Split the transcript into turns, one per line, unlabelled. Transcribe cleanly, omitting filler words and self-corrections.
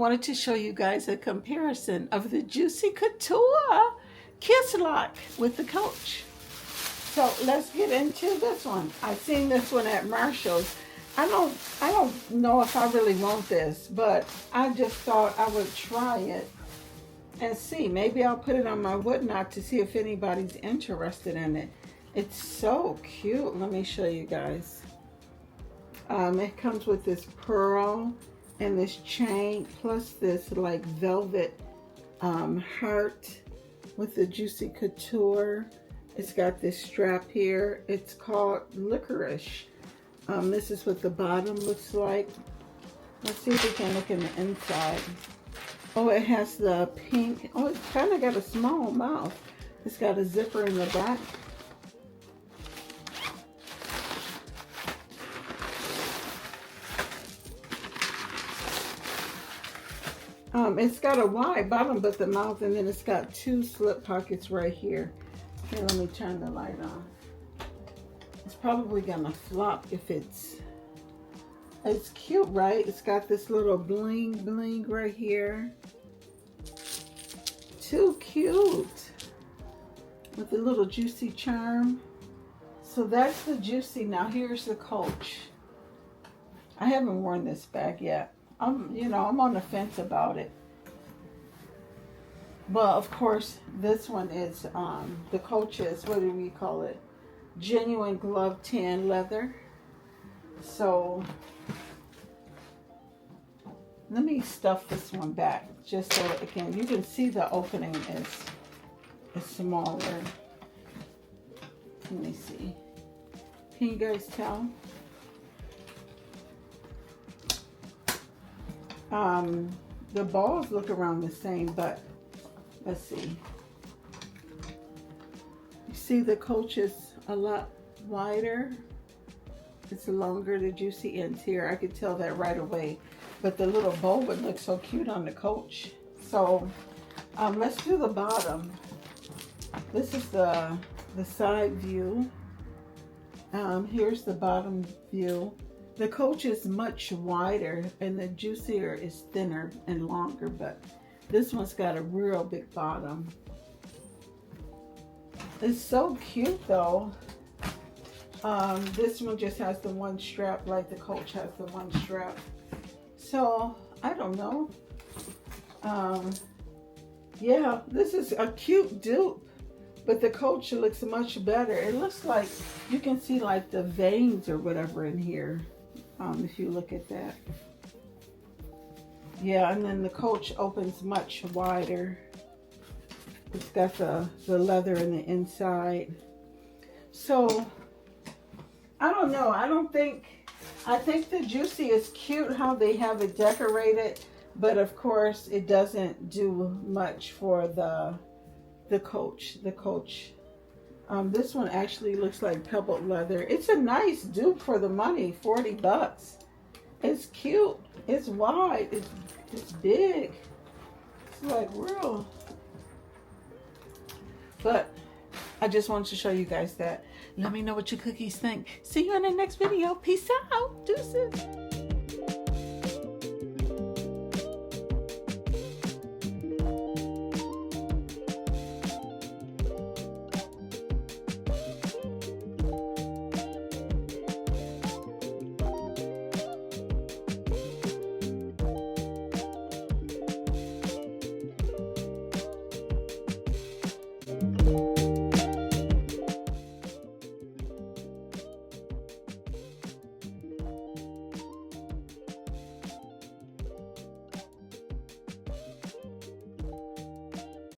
wanted to show you guys a comparison of the Juicy Couture Kisslock with the Coach. So let's get into this one. I seen this one at Marshall's. I don't know if I really want this, but I just thought I would try it and see. Maybe I'll put it on my whatnot to see if anybody's interested in it. It's so cute. Let me show you guys. It comes with this pearl and this chain, plus this like velvet heart with the Juicy Couture. It's got this strap here. It's called Licorice. This is what the bottom looks like. Let's see if we can look in the inside. Oh, it has the pink. Oh, it's kind of got a small mouth. It's got a zipper in the back. It's got a wide bottom but the mouth, and then it's got two slip pockets right here. Here, let me turn the light on. It's probably gonna flop if it's cute, right? It's got this little bling bling right here. Too cute. With the little Juicy charm. So that's the Juicy. Now here's the Coach. I haven't worn this bag yet. I'm on the fence about it. Well, of course, this one is, the Coach is, what do we call it? Genuine glove tan leather. So, let me stuff this one back just so it can, you can see the opening is smaller. Let me see. Can you guys tell? The balls look around the same, but let's see. You see the Coach is a lot wider. It's longer, the Juicy ends here. I could tell that right away. But the little bow would look so cute on the Coach. So let's do the bottom. This is the side view. Here's the bottom view. The Coach is much wider and the Juicier is thinner and longer, but this one's got a real big bottom. It's so cute though. This one just has the one strap like the Coach has the one strap. So, I don't know. Yeah, this is a cute dupe, but the Coach looks much better. It looks like you can see like the veins or whatever in here. If you look at that. Yeah, and then the Coach opens much wider. It's got the leather in the inside. So, I don't know. I think the Juicy is cute how they have it decorated, but of course it doesn't do much for the Coach. The Coach. This one actually looks like pebbled leather. It's a nice dupe for the money, 40 bucks. It's cute. It's wide. It's big. It's like real. But I just wanted to show you guys that. Let me know what your cookies think. See you in the next video. Peace out. Deuces.